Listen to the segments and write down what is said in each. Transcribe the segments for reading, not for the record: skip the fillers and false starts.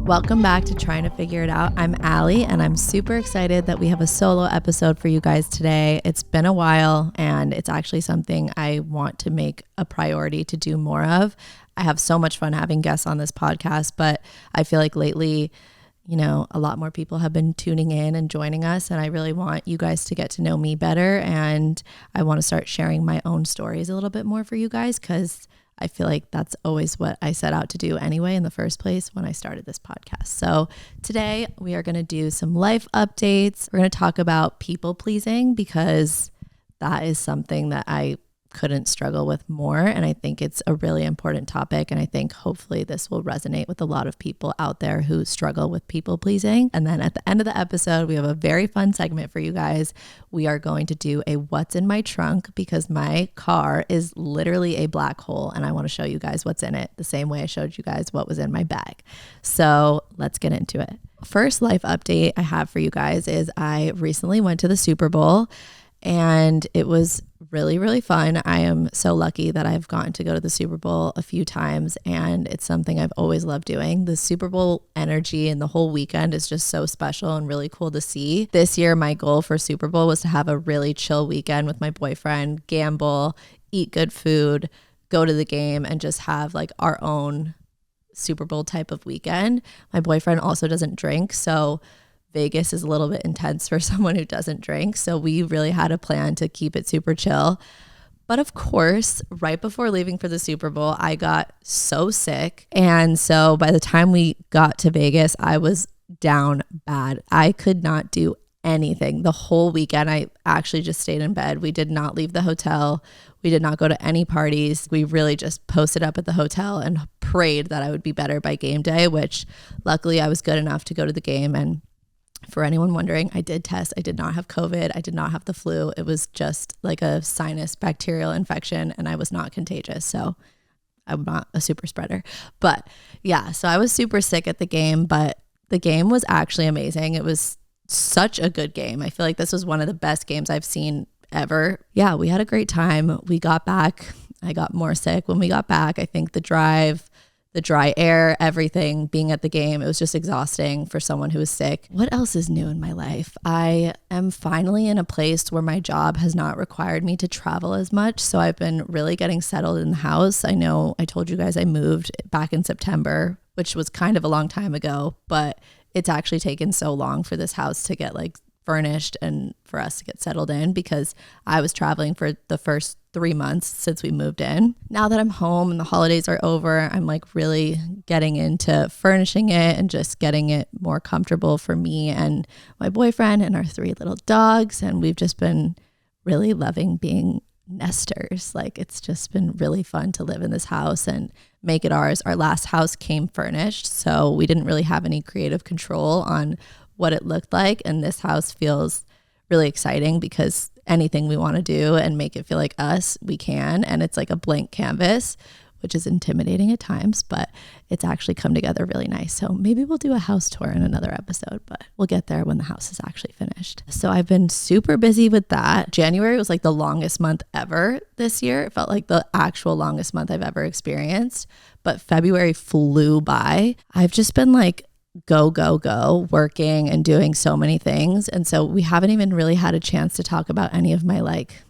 Welcome back to Trying to Figure It Out. I'm Allie, and I'm super excited that we have a solo episode for you guys today. It's been a while, and it's actually something I want to make a priority to do more of. I have so much fun having guests on this podcast, but I feel like lately, a lot more people have been tuning in and joining us, and I really want you guys to get to know me better, and I want to start sharing my own stories a little bit more for you guys, because I feel like that's always what I set out to do anyway in the first place when I started this podcast. So today we are going to do some life updates. We're going to talk about people pleasing, because that is something that I couldn't struggle with more. And I think it's a really important topic. And I think hopefully this will resonate with a lot of people out there who struggle with people pleasing. And then at the end of the episode, we have a very fun segment for you guys. We are going to do a what's in my trunk, because my car is literally a black hole and I want to show you guys what's in it the same way I showed you guys what was in my bag. So let's get into it. First life update I have for you guys is I recently went to the Super Bowl, and it was really, really fun. I am so lucky that I've gotten to go to the Super Bowl a few times, and it's something I've always loved doing. The Super Bowl energy and the whole weekend is just so special and really cool to see. This year, my goal for Super Bowl was to have a really chill weekend with my boyfriend, gamble, eat good food, go to the game, and just have like our own Super Bowl type of weekend. My boyfriend also doesn't drink, so Vegas is a little bit intense for someone who doesn't drink. So we really had a plan to keep it super chill. But of course, right before leaving for the Super Bowl, I got so sick. And so by the time we got to Vegas, I was down bad. I could not do anything. The whole weekend, I actually just stayed in bed. We did not leave the hotel. We did not go to any parties. We really just posted up at the hotel and prayed that I would be better by game day, which luckily I was good enough to go to the game. And for anyone wondering, I did test. I did not have COVID. I did not have the flu. It was just like a sinus bacterial infection, and I was not contagious. So I'm not a super spreader. But yeah, so I was super sick at the game, but the game was actually amazing. It was such a good game. I feel like this was one of the best games I've seen ever. Yeah, we had a great time. We got back. I got more sick when we got back. I think the drive, the dry air, everything, being at the game, it was just exhausting for someone who was sick. What else is new in my life? I am finally in a place where my job has not required me to travel as much. So I've been really getting settled in the house. I know I told you guys I moved back in September, which was kind of a long time ago, but it's actually taken so long for this house to get like furnished and for us to get settled in, because I was traveling for the first 3 months since we moved in. Now that I'm home and the holidays are over, I'm like really getting into furnishing it and just getting it more comfortable for me and my boyfriend and our 3 little dogs. And we've just been really loving being nesters. Like, it's just been really fun to live in this house and make it ours. Our last house came furnished, so we didn't really have any creative control on what it looked like. And this house feels really exciting, because anything we want to do and make it feel like us, we can. And it's like a blank canvas, which is intimidating at times, but it's actually come together really nice. So maybe we'll do a house tour in another episode, but we'll get there when the house is actually finished. So I've been super busy with that. January was like the longest month ever this year. It felt like the actual longest month I've ever experienced, but February flew by. I've just been like, go, working and doing so many things. And so we haven't even really had a chance to talk about any of my like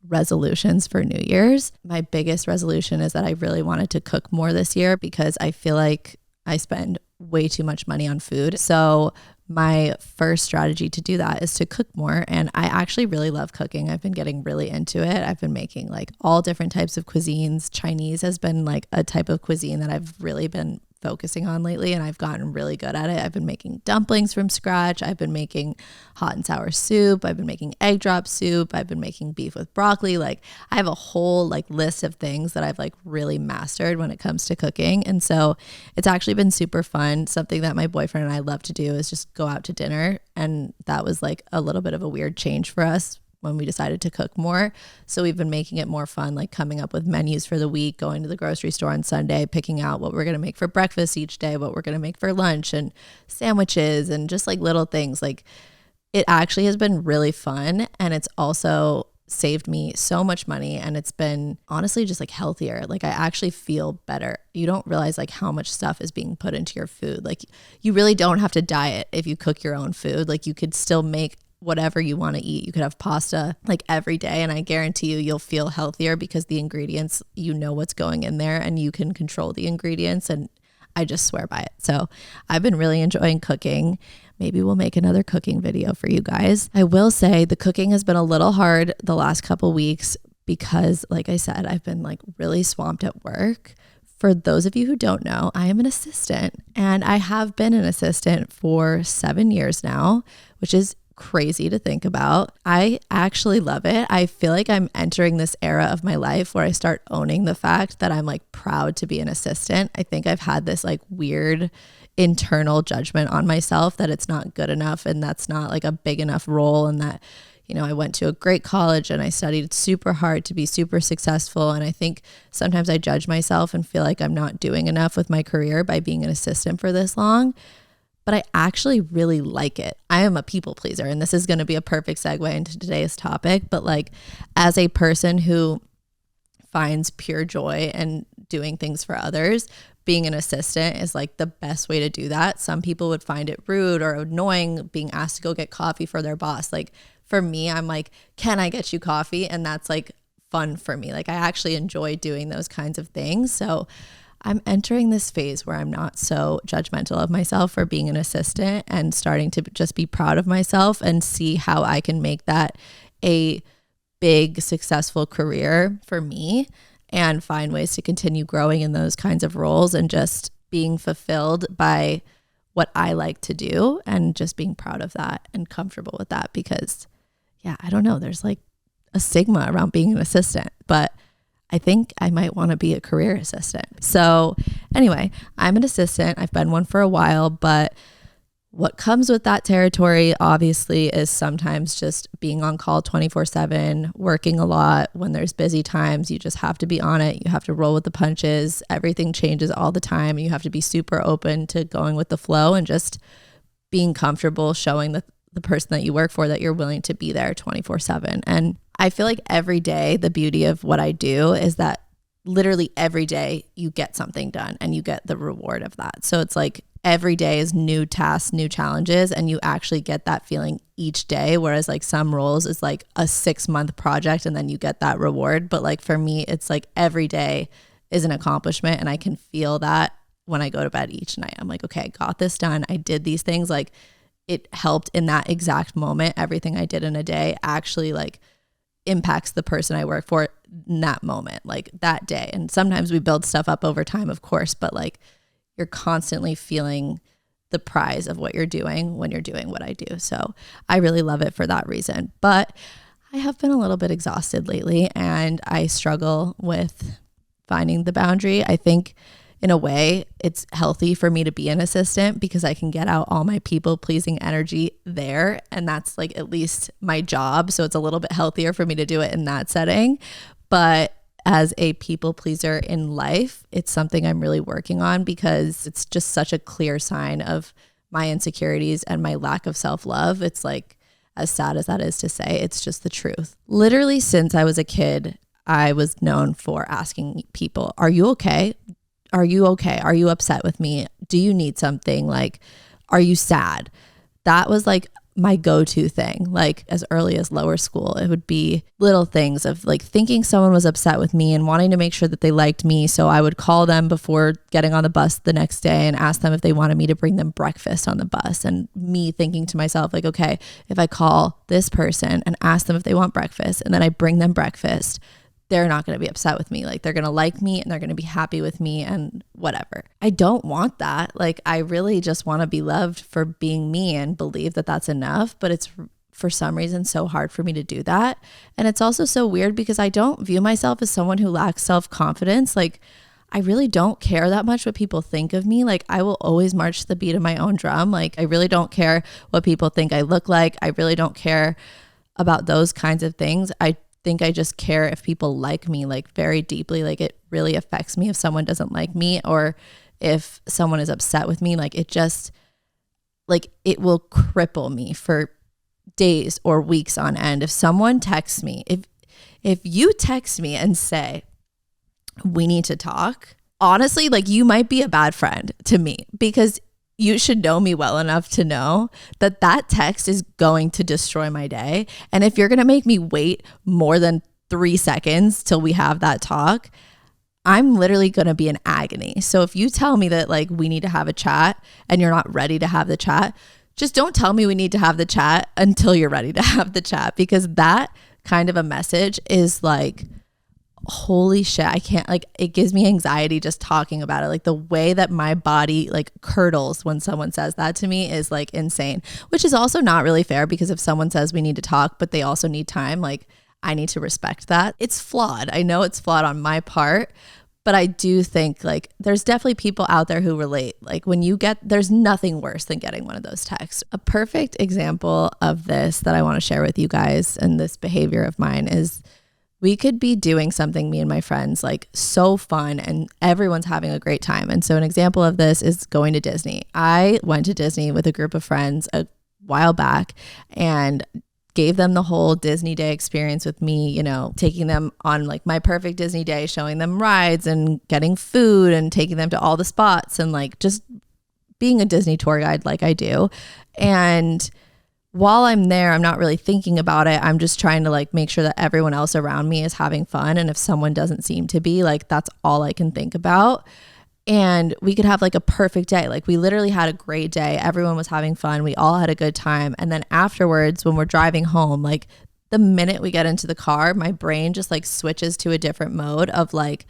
resolutions for New Year's. My biggest resolution is that I really wanted to cook more this year, because I feel like I spend way too much money on food. So my first strategy to do that is to cook more. And I actually really love cooking. I've been getting really into it. I've been making like all different types of cuisines. Chinese has been like a type of cuisine that I've really been focusing on lately, and I've gotten really good at it. I've been making dumplings from scratch. I've been making hot and sour soup. I've been making egg drop soup. I've been making beef with broccoli. Like, I have a whole like list of things that I've like really mastered when it comes to cooking. And so it's actually been super fun. Something that my boyfriend and I love to do is just go out to dinner. And that was like a little bit of a weird change for us when we decided to cook more. So we've been making it more fun, like coming up with menus for the week, going to the grocery store on Sunday, picking out what we're going to make for breakfast each day, what we're going to make for lunch, and sandwiches, and just like little things. Like, it actually has been really fun. And it's also saved me so much money, and it's been honestly just like healthier. Like I actually feel better. You don't realize like how much stuff is being put into your food. Like you really don't have to diet if you cook your own food. Like you could still make whatever you want to eat. You could have pasta like every day, and I guarantee you'll feel healthier because the ingredients, you know what's going in there and you can control the ingredients, and I just swear by it. So I've been really enjoying cooking. Maybe we'll make another cooking video for you guys. I will say the cooking has been a little hard the last couple weeks because, like I said, I've been like really swamped at work. For those of you who don't know, I am an assistant, and I have been an assistant for 7 years now, which is crazy to think about. I actually love it. I feel like I'm entering this era of my life where I start owning the fact that I'm like proud to be an assistant. I think I've had this like weird internal judgment on myself that it's not good enough and that's not like a big enough role, and that, you know, I went to a great college and I studied super hard to be super successful. And I think sometimes I judge myself and feel like I'm not doing enough with my career by being an assistant for this long. But I actually really like it. I am a people pleaser, and this is going to be a perfect segue into today's topic. But like, as a person who finds pure joy in doing things for others, being an assistant is like the best way to do that. Some people would find it rude or annoying being asked to go get coffee for their boss. Like for me, I'm like, can I get you coffee? And that's like fun for me. Like I actually enjoy doing those kinds of things. So I'm entering this phase where I'm not so judgmental of myself for being an assistant and starting to just be proud of myself and see how I can make that a big, successful career for me and find ways to continue growing in those kinds of roles and just being fulfilled by what I like to do and just being proud of that and comfortable with that. Because yeah, I don't know, there's like a stigma around being an assistant, but I think I might want to be a career assistant. So anyway, I'm an assistant. I've been one for a while, but what comes with that territory obviously is sometimes just being on call 24/7, working a lot. When there's busy times, you just have to be on it. You have to roll with the punches. Everything changes all the time. You have to be super open to going with the flow and just being comfortable showing the person that you work for that you're willing to be there 24/7. And I feel like every day, the beauty of what I do is that literally every day you get something done and you get the reward of that. So it's like every day is new tasks, new challenges, and you actually get that feeling each day. Whereas like some roles is like a 6-month project and then you get that reward. But like for me, it's like every day is an accomplishment, and I can feel that when I go to bed each night. I'm like, okay, I got this done. I did these things. Like it helped in that exact moment. Everything I did in a day actually like impacts the person I work for in that moment, like that day. And sometimes we build stuff up over time, of course, but like you're constantly feeling the prize of what you're doing when you're doing what I do. So I really love it for that reason. But I have been a little bit exhausted lately, and I struggle with finding the boundary. I think in a way it's healthy for me to be an assistant because I can get out all my people pleasing energy there, and that's like at least my job. So it's a little bit healthier for me to do it in that setting. But as a people pleaser in life, it's something I'm really working on because it's just such a clear sign of my insecurities and my lack of self-love. It's like, as sad as that is to say, it's just the truth. Literally since I was a kid, I was known for asking people, are you okay? Are you okay? Are you upset with me? Do you need something? Like, are you sad? That was like my go-to thing. Like as early as lower school, it would be little things of like thinking someone was upset with me and wanting to make sure that they liked me. So I would call them before getting on the bus the next day and ask them if they wanted me to bring them breakfast on the bus. And me thinking to myself, like, okay, if I call this person and ask them if they want breakfast and then I bring them breakfast, they're not going to be upset with me. Like they're going to like me and they're going to be happy with me and whatever. I don't want that. Like I really just want to be loved for being me and believe that that's enough. But it's for some reason so hard for me to do that. And it's also so weird because I don't view myself as someone who lacks self-confidence. Like I really don't care that much what people think of me. Like I will always march to the beat of my own drum. Like I really don't care what people think I look like. I really don't care about those kinds of things. I think I just care if people like me like very deeply. Like it really affects me if someone doesn't like me or if someone is upset with me. Like it just, like it will cripple me for days or weeks on end. If someone texts me, if If you text me and say, we need to talk, honestly, like you might be a bad friend to me, because you should know me well enough to know that that text is going to destroy my day. And if you're going to make me wait more than 3 seconds till we have that talk, I'm literally going to be in agony. So if you tell me that like we need to have a chat and you're not ready to have the chat, just don't tell me we need to have the chat until you're ready to have the chat, because that kind of a message is like, holy shit, I can't, like, it gives me anxiety just talking about it. Like the way that my body like curdles when someone says that to me is like insane, which is also not really fair, because if someone says we need to talk, but they also need time, like I need to respect that. It's flawed. I know it's flawed on my part, but I do think like there's definitely people out there who relate. Like when you get, there's nothing worse than getting one of those texts. A perfect example of this that I want to share with you guys, and this behavior of mine, is we could be doing something, me and my friends, like so fun and everyone's having a great time. And so an example of this is going to Disney. I went to Disney with a group of friends a while back and gave them the whole Disney day experience with me, you know, taking them on like my perfect Disney day, showing them rides and getting food and taking them to all the spots and like just being a Disney tour guide like I do. And while I'm there, I'm not really thinking about it. I'm just trying to like make sure that everyone else around me is having fun. And if someone doesn't seem to be, like, that's all I can think about. And we could have like a perfect day. Like we literally had a great day. Everyone was having fun. We all had a good time. And then afterwards, when we're driving home, like the minute we get into the car, my brain just like switches to a different mode of like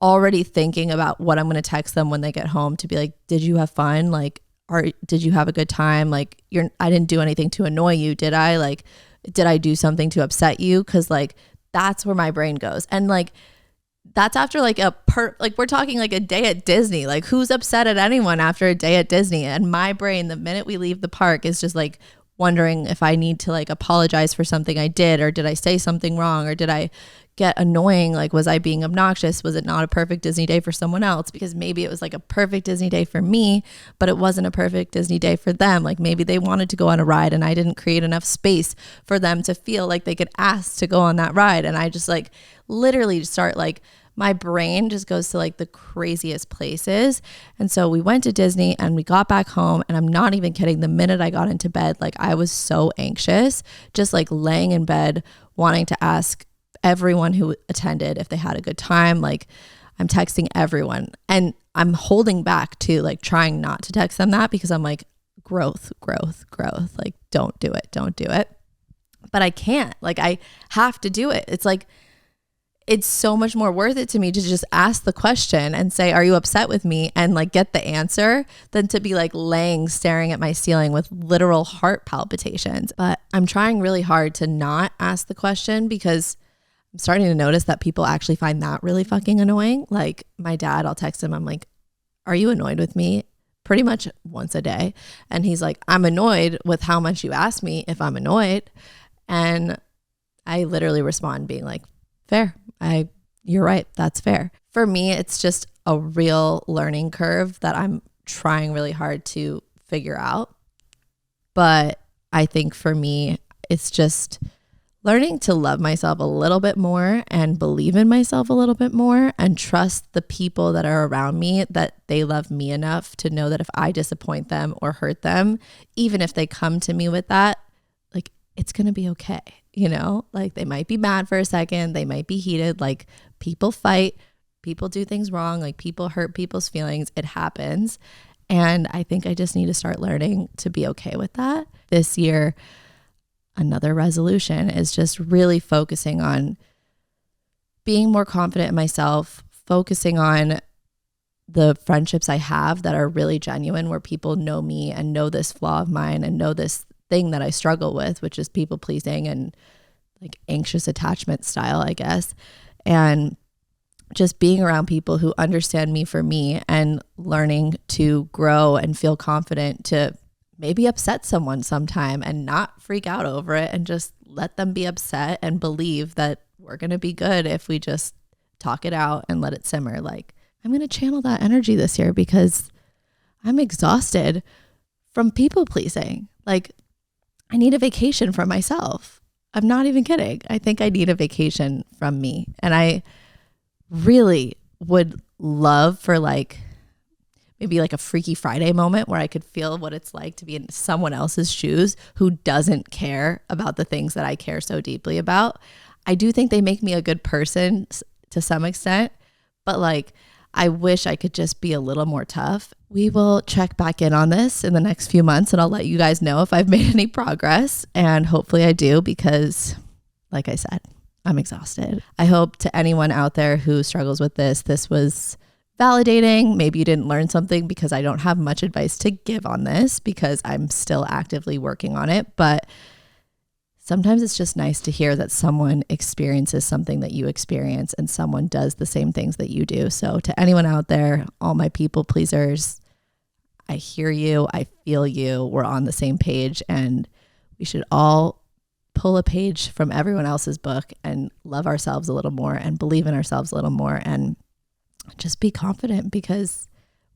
already thinking about what I'm going to text them when they get home to be like, did you have fun? Like, or did you have a good time? Like I didn't do anything to annoy you, did I? Like, did I do something to upset you? Cause like, that's where my brain goes. And like, that's after like like we're talking like a day at Disney. Like who's upset at anyone after a day at Disney? And my brain, the minute we leave the park, is just like wondering if I need to like apologize for something I did, or did I say something wrong, or did I get annoying? Like, was I being obnoxious? Was it not a perfect Disney day for someone else? Because maybe it was like a perfect Disney day for me, but it wasn't a perfect Disney day for them. Like maybe they wanted to go on a ride and I didn't create enough space for them to feel like they could ask to go on that ride. And I just like literally start like, my brain just goes to like the craziest places. And so we went to Disney and we got back home, and I'm not even kidding, the minute I got into bed, like I was so anxious, just like laying in bed wanting to ask everyone who attended if they had a good time. Like I'm texting everyone, and I'm holding back too, like trying not to text them that, because I'm like, growth, like don't do it. But I can't, like I have to do it. It's like, it's so much more worth it to me to just ask the question and say, are you upset with me? And like get the answer, than to be like laying staring at my ceiling with literal heart palpitations. But I'm trying really hard to not ask the question, because I'm starting to notice that people actually find that really fucking annoying. Like my dad, I'll text him, I'm like, are you annoyed with me? Pretty much once a day. And he's like, I'm annoyed with how much you ask me if I'm annoyed. And I literally respond being like, fair. You're right. That's fair. For me, it's just a real learning curve that I'm trying really hard to figure out. But I think for me, it's just learning to love myself a little bit more and believe in myself a little bit more, and trust the people that are around me, that they love me enough to know that if I disappoint them or hurt them, even if they come to me with that, like it's going to be okay. You know, like they might be mad for a second, they might be heated, like people fight, people do things wrong, like people hurt people's feelings, it happens. And I think I just need to start learning to be okay with that. This year, another resolution is just really focusing on being more confident in myself, focusing on the friendships I have that are really genuine, where people know me and know this flaw of mine and know this thing that I struggle with, which is people pleasing and like anxious attachment style, I guess. And just being around people who understand me for me, and learning to grow and feel confident to maybe upset someone sometime and not freak out over it, and just let them be upset and believe that we're going to be good if we just talk it out and let it simmer. Like I'm going to channel that energy this year, because I'm exhausted from people pleasing. Like I need a vacation from myself. I'm not even kidding. I think I need a vacation from me. And I really would love for like maybe like a Freaky Friday moment where I could feel what it's like to be in someone else's shoes who doesn't care about the things that I care so deeply about. I do think they make me a good person to some extent, but like I wish I could just be a little more tough. We will check back in on this in the next few months and I'll let you guys know if I've made any progress, and hopefully I do, because like I said, I'm exhausted. I hope to anyone out there who struggles with this was validating. Maybe you didn't learn something, because I don't have much advice to give on this because I'm still actively working on it. But sometimes it's just nice to hear that someone experiences something that you experience and someone does the same things that you do. So to anyone out there, all my people pleasers, I hear you. I feel you. We're on the same page, and we should all pull a page from everyone else's book and love ourselves a little more and believe in ourselves a little more and just be confident, because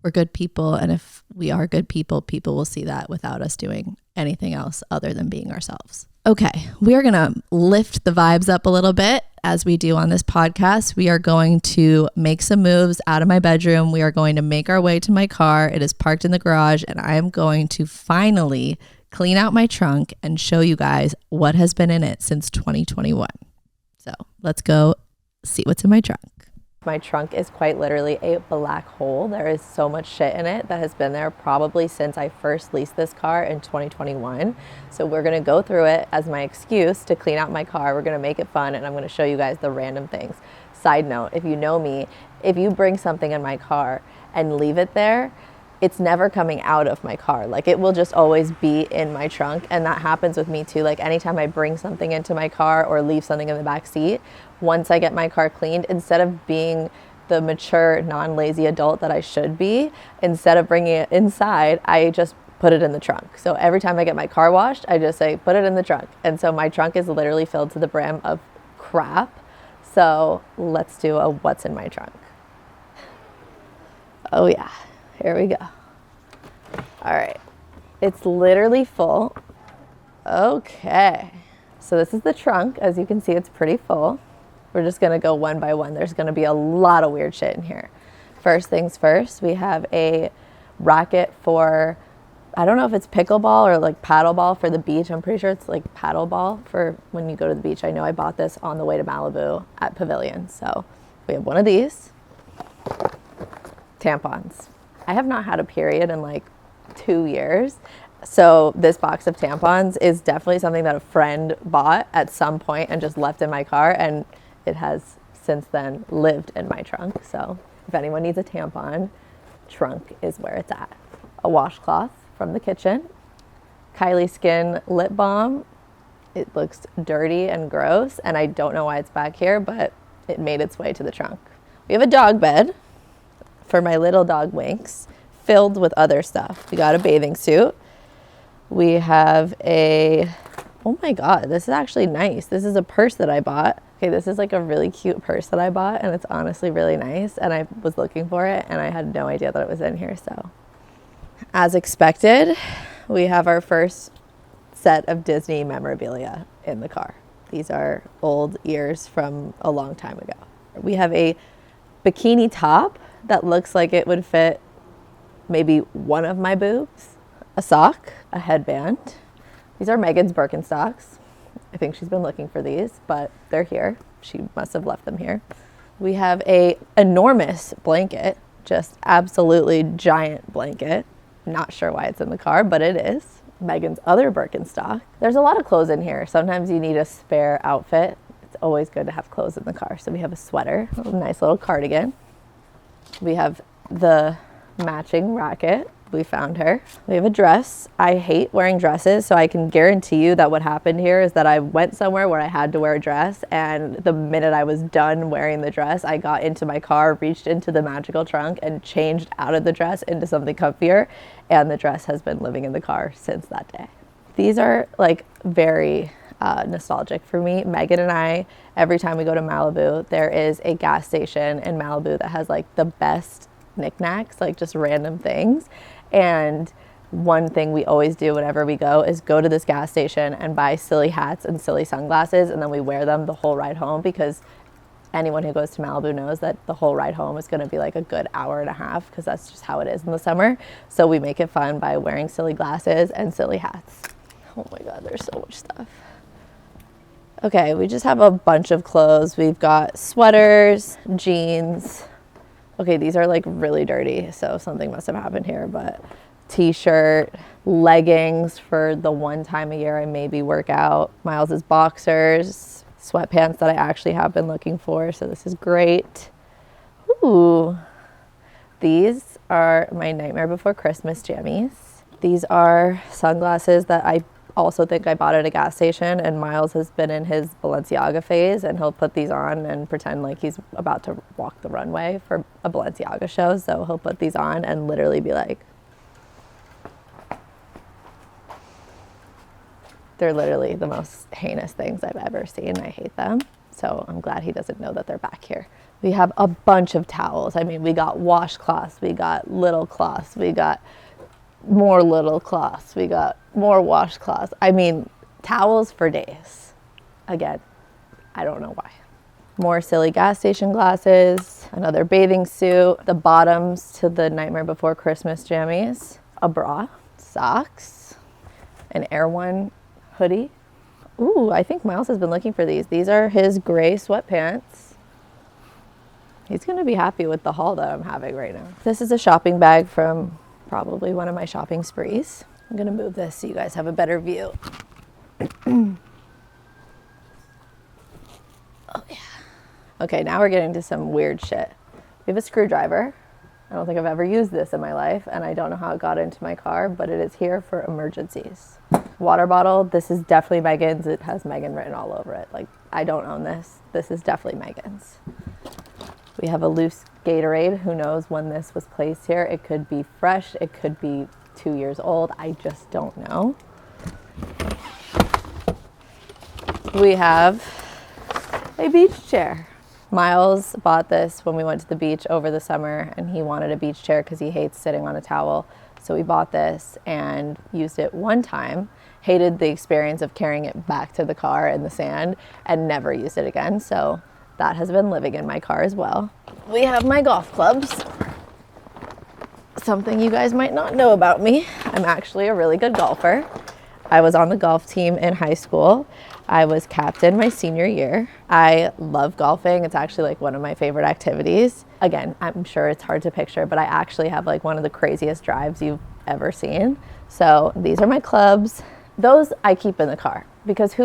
we're good people. And if we are good people, people will see that without us doing anything else other than being ourselves. Okay, we are going to lift the vibes up a little bit as we do on this podcast. We are going to make some moves out of my bedroom. We are going to make our way to my car. It is parked in the garage, and I am going to finally clean out my trunk and show you guys what has been in it since 2021. So let's go see what's in my trunk. My trunk is quite literally a black hole. There is so much shit in it that has been there probably since I first leased this car in 2021. So we're gonna go through it as my excuse to clean out my car. We're gonna make it fun, and I'm gonna show you guys the random things. Side note, if you know me, if you bring something in my car and leave it there, it's never coming out of my car. Like, it will just always be in my trunk. And that happens with me too. Like, anytime I bring something into my car or leave something in the back seat, once I get my car cleaned, instead of being the mature, non-lazy adult that I should be, instead of bringing it inside, I just put it in the trunk. So every time I get my car washed, I just say, put it in the trunk. And so my trunk is literally filled to the brim of crap. So let's do a what's in my trunk. Oh yeah. Here we go. All right. It's literally full. Okay. So this is the trunk. As you can see, it's pretty full. We're just going to go one by one. There's going to be a lot of weird shit in here. First things first, we have a racket for, I don't know if it's pickleball or like paddleball for the beach. I'm pretty sure it's like paddleball for when you go to the beach. I know I bought this on the way to Malibu at Pavilion. So we have one of these. Tampons. I have not had a period in like 2 years. So this box of tampons is definitely something that a friend bought at some point and just left in my car, and it has since then lived in my trunk. So if anyone needs a tampon, trunk is where it's at. A washcloth from the kitchen. Kylie Skin lip balm. It looks dirty and gross, and I don't know why it's back here, but it made its way to the trunk. We have a dog bed for my little dog Winks, filled with other stuff. We got a bathing suit. We have a, oh my God, this is actually nice. This is a purse that I bought. Okay, this is like a really cute purse that I bought, and it's honestly really nice. And I was looking for it, and I had no idea that it was in here. So as expected, we have our first set of Disney memorabilia in the car. These are old ears from a long time ago. We have a bikini top that looks like it would fit maybe one of my boobs, a sock, a headband. These are Megan's Birkenstocks. I think she's been looking for these, but they're here. She must have left them here. We have a enormous blanket, just absolutely giant blanket. Not sure why it's in the car, but it is. Megan's other Birkenstock. There's a lot of clothes in here. Sometimes you need a spare outfit. It's always good to have clothes in the car. So we have a sweater, a nice little cardigan. We have the matching racket. We found her. We have a dress. I hate wearing dresses, so I can guarantee you that what happened here is that I went somewhere where I had to wear a dress, and the minute I was done wearing the dress, I got into my car, reached into the magical trunk, and changed out of the dress into something comfier, and the dress has been living in the car since that day. These are like very nostalgic for me. Megan and I, every time we go to Malibu, there is a gas station in Malibu that has like the best knickknacks, like just random things. And one thing we always do whenever we go is go to this gas station and buy silly hats and silly sunglasses, and then we wear them the whole ride home, because anyone who goes to Malibu knows that the whole ride home is going to be like a good hour and a half, because that's just how it is in the summer. So we make it fun by wearing silly glasses and silly hats. Oh my God, there's so much stuff. Okay, we just have a bunch of clothes. We've got sweaters, jeans. Okay, these are like really dirty, so something must have happened here, but t-shirt, leggings for the one time a year I maybe work out, Miles's boxers, sweatpants that I actually have been looking for, so this is great. Ooh, these are my Nightmare Before Christmas jammies. These are sunglasses that I also think I bought at a gas station, and Miles has been in his Balenciaga phase, and he'll put these on and pretend like he's about to walk the runway for a Balenciaga show. So he'll put these on and literally be like, they're literally the most heinous things I've ever seen. I hate them. So I'm glad he doesn't know that they're back here. We have a bunch of towels. I mean, we got washcloths, we got little cloths, we got more little cloths, we got more washcloths. I mean, towels for days. Again, I don't know why. More silly gas station glasses, another bathing suit, the bottoms to the Nightmare Before Christmas jammies, a bra, socks, an Air One hoodie. Ooh, I think Miles has been looking for these. These are his gray sweatpants. He's gonna be happy with the haul that I'm having right now. This is a shopping bag from probably one of my shopping sprees. I'm gonna move this so you guys have a better view. Oh yeah. Okay, now we're getting to some weird shit. We have a screwdriver. I don't think I've ever used this in my life, and I don't know how it got into my car, but it is here for emergencies. Water bottle, this is definitely Megan's. It has Megan written all over it. Like, I don't own this. This is definitely Megan's. We have a loose Gatorade. Who knows when this was placed here? It could be fresh. It could be 2 years old. I just don't know. We have a beach chair. Miles bought this when we went to the beach over the summer, and he wanted a beach chair because he hates sitting on a towel. So we bought this and used it one time, hated the experience of carrying it back to the car in the sand, and never used it again. So that has been living in my car as well. We have my golf clubs. Something you guys might not know about me. I'm actually a really good golfer. I was on the golf team in high school. I was captain my senior year. I love golfing. It's actually like one of my favorite activities. Again, I'm sure it's hard to picture, but I actually have like one of the craziest drives you've ever seen. So these are my clubs. Those I keep in the car, because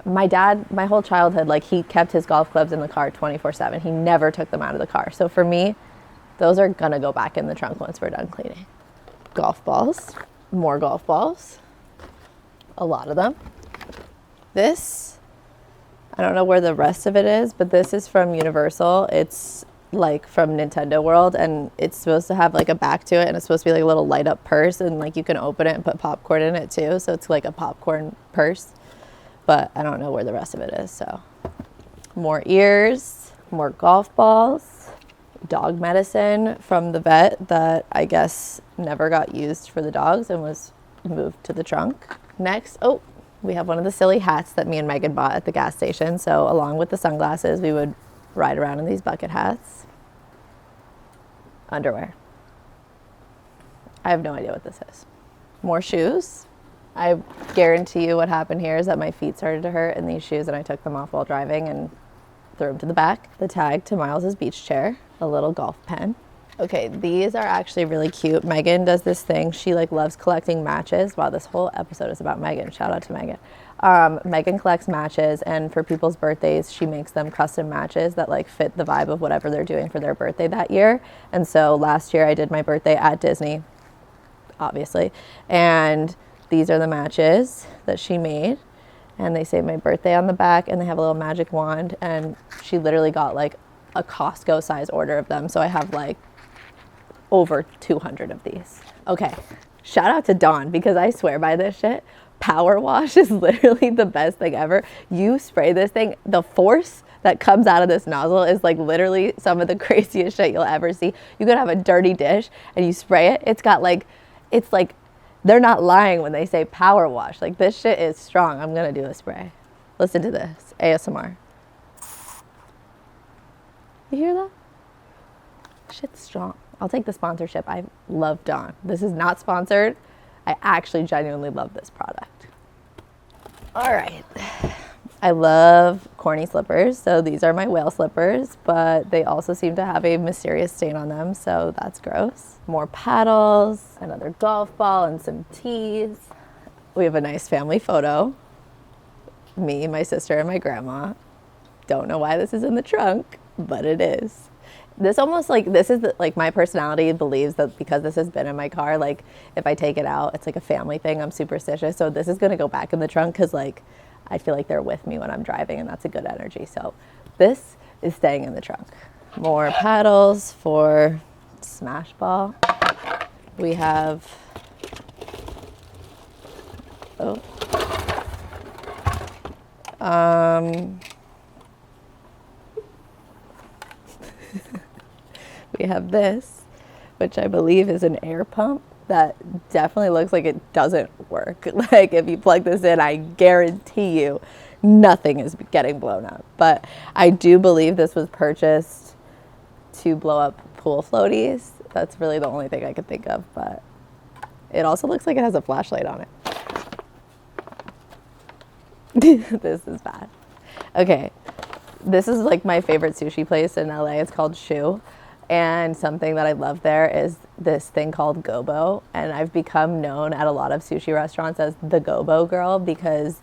my dad, my whole childhood, like, he kept his golf clubs in the car 24/7. He never took them out of the car. So for me, those are gonna go back in the trunk once we're done cleaning. Golf balls, more golf balls, a lot of them. This, I don't know where the rest of it is, but this is from Universal. It's like from Nintendo World, and it's supposed to have like a back to it, and it's supposed to be like a little light up purse, and like you can open it and put popcorn in it too. So it's like a popcorn purse, but I don't know where the rest of it is. So more ears, more golf balls, dog medicine from the vet that I guess never got used for the dogs and was moved to the trunk. Next, we have one of the silly hats that me and Megan bought at the gas station. So along with the sunglasses, we would ride around in these bucket hats. Underwear. I have no idea what this is. More shoes. I guarantee you what happened here is that my feet started to hurt in these shoes, and I took them off while driving and threw them to the back. The tag to Miles's beach chair, a little golf pen. Okay, these are actually really cute. Megan does this thing. She like loves collecting matches. Wow, this whole episode is about Megan. Shout out to Megan. Megan collects matches, and for people's birthdays, she makes them custom matches that like fit the vibe of whatever they're doing for their birthday that year. And so last year I did my birthday at Disney, obviously. And these are the matches that she made. And they say my birthday on the back, and they have a little magic wand. And she literally got like a Costco size order of them. So I have like over 200 of these. Okay, shout out to Dawn, because I swear by this shit. Power wash is literally the best thing ever. You spray this thing, the force that comes out of this nozzle is like literally some of the craziest shit you'll ever see. You could have a dirty dish and you spray it. It's got like, It's like, they're not lying when they say power wash. Like, this shit is strong. I'm gonna do a spray. Listen to this, ASMR. You hear that? Shit's strong. I'll take the sponsorship. I love Dawn. This is not sponsored. I actually genuinely love this product. All right. I love corny slippers. So these are my whale slippers, but they also seem to have a mysterious stain on them. So that's gross. More paddles, another golf ball, and some tees. We have a nice family photo. Me, my sister, and my grandma. Don't know why this is in the trunk, but it is. This almost like, this is like my personality believes that because this has been in my car, like if I take it out, it's like a family thing. I'm superstitious. So this is going to go back in the trunk because like I feel like they're with me when I'm driving, and that's a good energy. So this is staying in the trunk. More paddles for smash ball. We have, we have this, which I believe is an air pump that definitely looks like it doesn't work. Like if you plug this in, I guarantee you nothing is getting blown up. But I do believe this was purchased to blow up pool floaties. That's really the only thing I could think of, but it also looks like it has a flashlight on it. This is bad. Okay, this is like my favorite sushi place in LA. It's called Shu. And something that I love there is this thing called gobo. And I've become known at a lot of sushi restaurants as the gobo girl because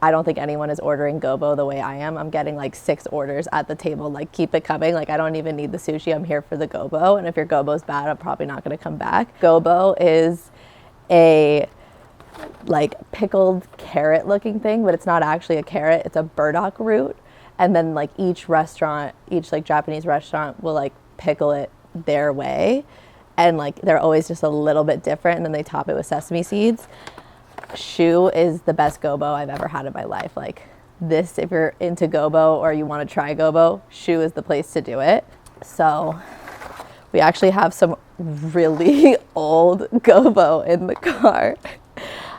I don't think anyone is ordering gobo the way I am. I'm getting like 6 orders at the table, like keep it coming. Like I don't even need the sushi, I'm here for the gobo. And if your gobo's bad, I'm probably not gonna come back. Gobo is a like pickled carrot looking thing, but it's not actually a carrot, it's a burdock root. And then like each restaurant, each like Japanese restaurant will like pickle it their way, and like they're always just a little bit different, and then they top it with sesame seeds. Shu is the best gobo I've ever had in my life. Like this, if you're into gobo or you want to try gobo, Shu is the place to do it. So we actually have some really old gobo in the car.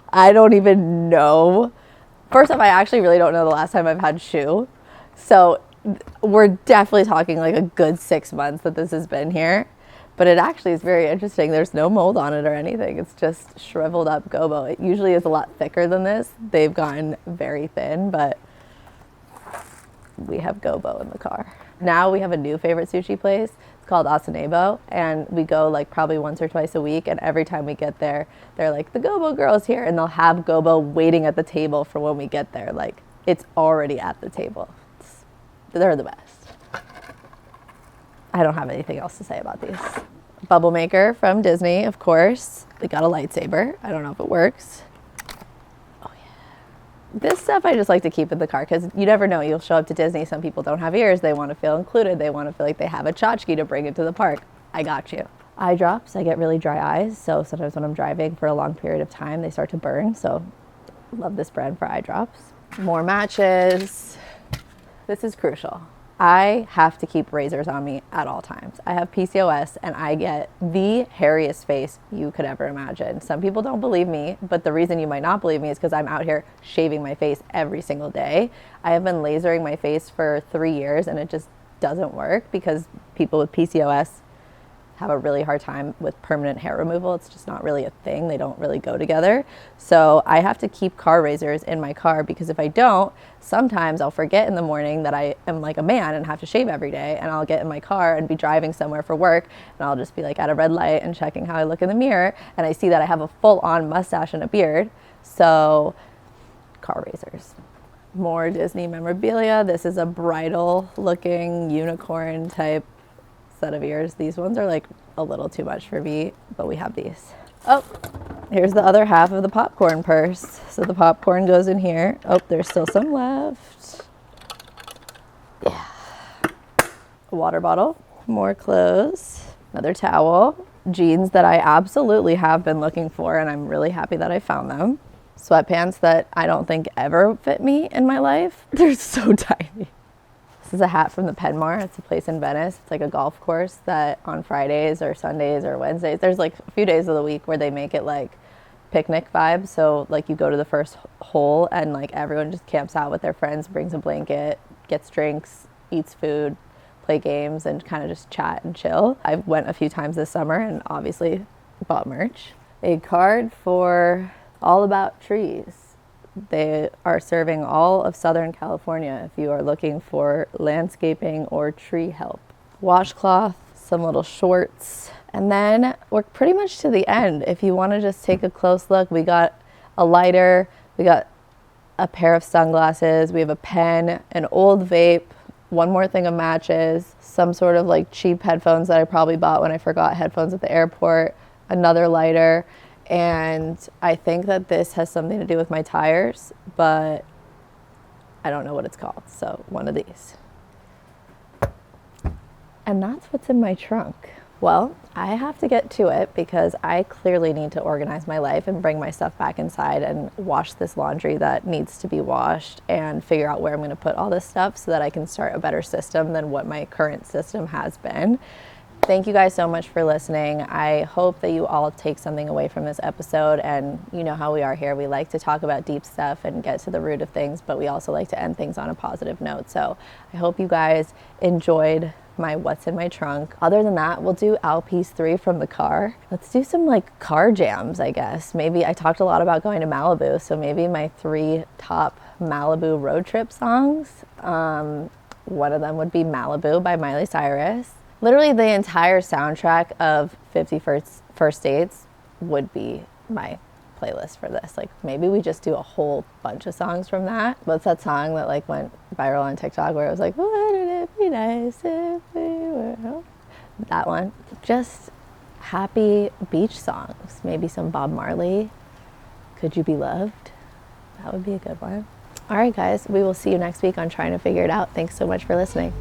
I don't even know. First off, I actually really don't know the last time I've had Shu. So we're definitely talking like a good 6 months that this has been here, but it actually is very interesting. There's no mold on it or anything. It's just shriveled up gobo. It usually is a lot thicker than this. They've gotten very thin, but we have gobo in the car. Now we have a new favorite sushi place. It's called Asanebo, and we go like probably once or twice a week, and every time we get there, they're like, the gobo girl's here, and they'll have gobo waiting at the table for when we get there. Like it's already at the table. They're the best. I don't have anything else to say about these. Bubble maker from Disney, of course. We got a lightsaber. I don't know if it works. Oh yeah. This stuff I just like to keep in the car because you never know. You'll show up to Disney. Some people don't have ears. They want to feel included. They want to feel like they have a tchotchke to bring into the park. I got you. Eye drops. I get really dry eyes. So sometimes when I'm driving for a long period of time, they start to burn. So love this brand for eye drops. More matches. This is crucial. I have to keep razors on me at all times. I have PCOS and I get the hairiest face you could ever imagine. Some people don't believe me, but the reason you might not believe me is because I'm out here shaving my face every single day. I have been lasering my face for 3 years and it just doesn't work because people with PCOS have a really hard time with permanent hair removal. It's just not really a thing. They don't really go together. So I have to keep car razors in my car because if I don't, sometimes I'll forget in the morning that I am like a man and have to shave every day, and I'll get in my car and be driving somewhere for work, and I'll just be like at a red light and checking how I look in the mirror, and I see that I have a full-on mustache and a beard. So car razors. More Disney memorabilia. This is a bridal looking unicorn type set of ears. These ones are like a little too much for me, but we have these. Oh, here's the other half of the popcorn purse. So the popcorn goes in here. Oh, there's still some left. Yeah. A water bottle, more clothes, another towel, jeans that I absolutely have been looking for, and I'm really happy that I found them. Sweatpants that I don't think ever fit me in my life. They're so tiny. This is a hat from the Penmar. It's a place in Venice. It's like a golf course that on Fridays or Sundays or Wednesdays, there's like a few days of the week where they make it like picnic vibes. So like you go to the first hole and like everyone just camps out with their friends, brings a blanket, gets drinks, eats food, play games, and kind of just chat and chill. I went a few times this summer and obviously bought merch. A card for All About Trees. They are serving all of Southern California if you are looking for landscaping or tree help. Washcloth, some little shorts, and then we're pretty much to the end. If you want to just take a close look, we got a lighter, we got a pair of sunglasses, we have a pen, an old vape, one more thing of matches, some sort of like cheap headphones that I probably bought when I forgot headphones at the airport, another lighter, and I think that this has something to do with my tires, but I don't know what it's called, so one of these. And that's what's in my trunk. Well, I have to get to it because I clearly need to organize my life and bring my stuff back inside and wash this laundry that needs to be washed and figure out where I'm going to put all this stuff so that I can start a better system than what my current system has been. Thank you guys so much for listening. I hope that you all take something away from this episode, and you know how we are here. We like to talk about deep stuff and get to the root of things, but we also like to end things on a positive note. So I hope you guys enjoyed my what's in my trunk. Other than that, we'll do Al Piece 3 from the car. Let's do some like car jams, I guess. Maybe I talked a lot about going to Malibu, so maybe my 3 top Malibu road trip songs. One of them would be Malibu by Miley Cyrus. Literally the entire soundtrack of 50 First Dates would be my playlist for this. Like maybe we just do a whole bunch of songs from that. What's that song that like went viral on TikTok where it was like, wouldn't it be nice if we were home? That one. Just happy beach songs. Maybe some Bob Marley. Could You Be Loved? That would be a good one. All right, guys, we will see you next week on Trying to Figure It Out. Thanks so much for listening.